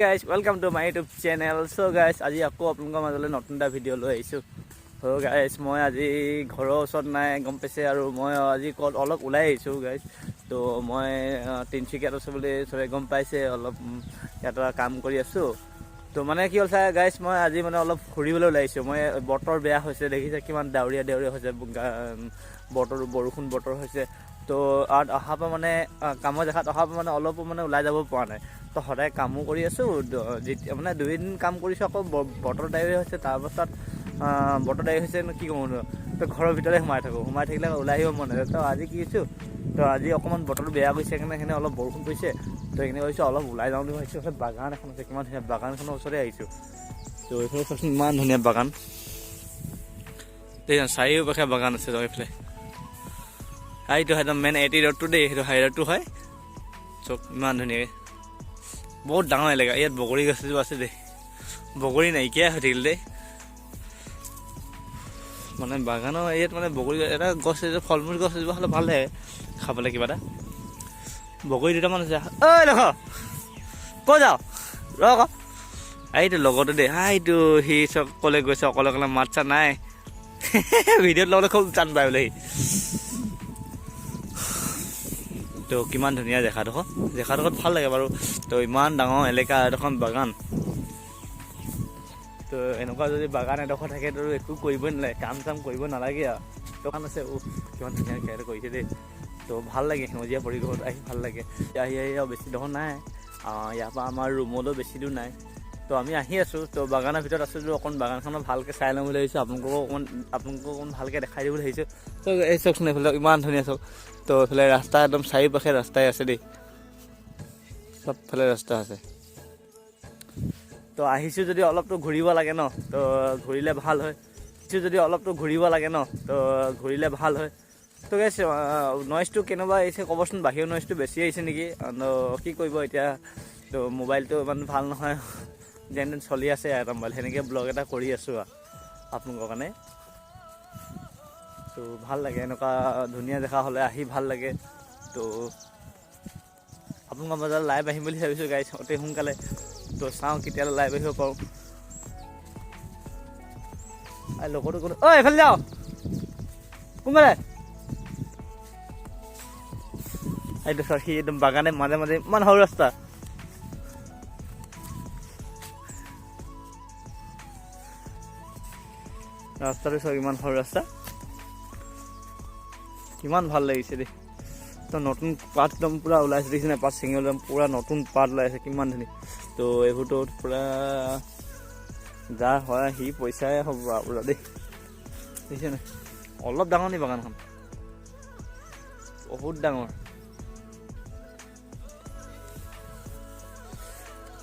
Guys, welcome to my YouTube channel. So guys, আজি আকৌ আপোনালোকৰ মাজলৈ নতুন এটা ভিডিঅ' লৈ আহিছোঁ. So guys, মই আজি ঘৰৰ ওচৰত নাই গম পাইছে আৰু মই আজি অলপ ওলাই আহিছোঁ guys. তো মই তিনিচুকীয়াত আছোঁ বুলি চবে গম পাইছে, অলপ ইয়াত কাম কৰি আছোঁ. তো মানে কি হ'ল চাই গাইছ, মই আজি মানে অলপ ফুৰিবলৈ ওলাই আহিছোঁ. মই বতৰ বেয়া হৈছে, দেখিছে কিমান ডাৱৰীয়া হৈছে, বৰষুণ বতৰ হৈছে. তো অহাৰ পৰা মানে কামৰ জেগাত অহাৰ পৰা মানে অলপো মানে ওলাই যাব পৰা নাই. তো সদায় কামো কৰি আছোঁ, যেতিয়া মানে 2 দিন কাম কৰিছোঁ, আকৌ বতৰ ডাৱৰীয়া হৈছে, তাৰপাছত বতৰ ডাৱৰীয়া হৈছে কি ক'ম, তো ঘৰৰ ভিতৰতে সোমাই থাকিলে ওলাই আহিব মন নাযায়. তো আজি কি হৈছোঁ, তো আজি অকণমান বতৰটো বেয়া কৰিছে সেইকাৰণে অলপ বৰষুণ পৰিছে. তো সেইখিনি ভাবিছোঁ অলপ ওলাই যাওঁ বুলি ভাবিছোঁ. বাগান এখন আছে, কিমান ধুনীয়া বাগানখনৰ ওচৰতে আহিছোঁ. তো এইফালে চাওকচোন ইমান ধুনীয়া বাগান, চাৰিওপাশে বাগান আছে। তো এইফালে এইটো একদম মেইন এটি ৰোডটো দেই, সেইটো হাই ৰোডটো হয়। চব ইমান ধুনীয়াকৈ, বহুত ডাঙৰ এলেকা। ইয়াত বগৰী গছ এজোপা আছে দেই, বগৰী নাইকিয়াই হৈ থাকিল দেই। মানে বাগানৰ ইয়াত মানে বগৰী এটা গছ এজোপা, ফল মূল গছ এজোপা হ'লে ভাল লাগে খাবলৈ কিবা এটা। বগৰী দুটামান আছে। ঐ দেখ ক'ত যাওঁ, ৰ আকৌ এইটো লগতে দেই। এইটো সি চব ক'লে গৈছে, অকলে মাত চাত নাই। ভিডিঅ'ত লগতে খুব টান পায় বোলে সি। তো কিমান ধুনীয়া জেগাডোখৰত ভাল লাগে বাৰু। তো ইমান ডাঙৰ এলেকা, এডোখন বাগান। তো এনেকুৱা যদি বাগান এডোখৰ থাকে তো একো কৰিবই নালাগে, কাম চাম কৰিব নালাগে আৰু। দোকান আছে, কিমান ধুনীয়া খেৰ কৰিছে দেই। তো ভাল লাগে, সেউজীয়া পৰিৱেশত আহি ভাল লাগে। আহি আৰু বেছি ডোখৰ নাই, ইয়াৰ পৰা আমাৰ ৰুমলৈও বেছি দূৰ নাই। তো আমি আহি আছোঁ, তো বাগানৰ ভিতৰত আছোঁ যদিও অকণ বাগানখনত ভালকৈ চাই ল'ম বুলি ভাবিছোঁ, আপোনালোকক অকণ ভালকৈ দেখাই দিব বুলি ভাবিছোঁ। তো এই চাওকচোন এইফালে ইমান ধুনীয়া চাওক। তো এইফালে ৰাস্তা একদম চাৰিওপাশে ৰাস্তাই আছে দেই, চবফালে ৰাস্তা আছে। তো আহিছোঁ যদি অলপতো ঘূৰিব লাগে ন, তো ঘূৰিলে ভাল হয়। তো গাইছ, নইজটো কেনেকুৱা আহিছে ক'বচোন, বাহিৰৰ নইজটো বেছি আহিছে নেকি? কি কৰিব এতিয়া, তো মোবাইলটো ইমান ভাল নহয়, যেন তেন চলি আছে এটা মোবাইল, সেনেকৈ ব্লগ এটা কৰি আছোঁ আপোনালোকৰ কাৰণে। তো ভাল লাগে, এনেকুৱা ধুনীয়া জেগা হ'লে আহি ভাল লাগে। তো আপোনালোকৰ মাজত লাইভ আহিম বুলি ভাবিছোঁ গাইছ, অতি সোনকালে। তো চাওঁ কেতিয়ালৈ লাইভ আহিব পাৰোঁ। লগতো কোনো এইফালে যাওঁ, কোনফালে? এইটো চাওক, সি একদম বাগানে মাজে মাজে ইমান সৰু ৰাস্তা। ৰাস্তাটো চাওক, ইমান সৰু ৰাস্তা, কিমান ভাল লাগিছে দেই। তো নতুন পাত একদম পূৰা ওলাইছে, দেখিছে নাই? পাত ছিঙি একদম পূৰা নতুন পাত ওলাইছে, কিমান ধুনীয়া। তো এইবোৰতো পূৰা যাৰ হয় সি পইচাই হ'ব পূৰা দেই, দেখিছে নাই? অলপ ডাঙৰ নি বাগানখন? বহুত ডাঙৰ।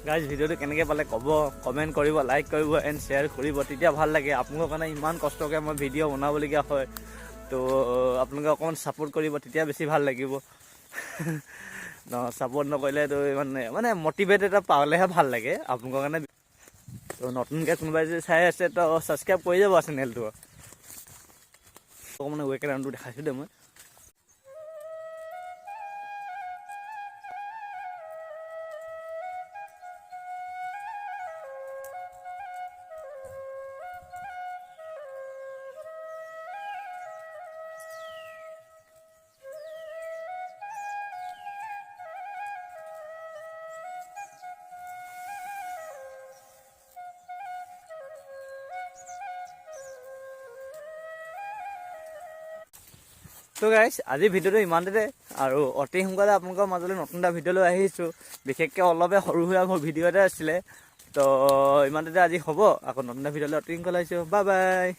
গাইজ, ভিডিঅ'টো কেনেকৈ পালে ক'ব, কমেণ্ট কৰিব, লাইক কৰিব এণ্ড শ্বেয়াৰ কৰিব, তেতিয়া ভাল লাগে। আপোনালোকৰ কাৰণে ইমান কষ্টকৈ মই ভিডিঅ' বনাবলগীয়া হয়। তো আপোনালোকে অকণমান ছাপোৰ্ট কৰিব, তেতিয়া বেছি ভাল লাগিব। ছাপোৰ্ট নকৰিলেতো মানে মটিভেট এটা পালেহে ভাল লাগে আপোনালোকৰ কাৰণে। তো নতুনকৈ কোনোবাই যদি চাই আছে তো ছাবস্ক্ৰাইব কৰি যাব চেনেলটো। অকণমান ৱেকগ্ৰাউণ্ডটো দেখাইছোঁ দেই মই। তো গাইছ, আজি ভিডিঅ'টো ইমানতে, আৰু অতি সোনকালে আপোনালোকৰ মাজলৈ নতুন এটা ভিডিঅ' লৈ আহিছোঁ। বিশেষকৈ অলপে সৰু সুৰা ভিডিঅ' এটা আছিলে। তো ইমানতে আজি হ'ব, আকৌ নতুন এটা ভিডিঅ' লৈ অতি সোনকালে আহিছোঁ। Bye bye.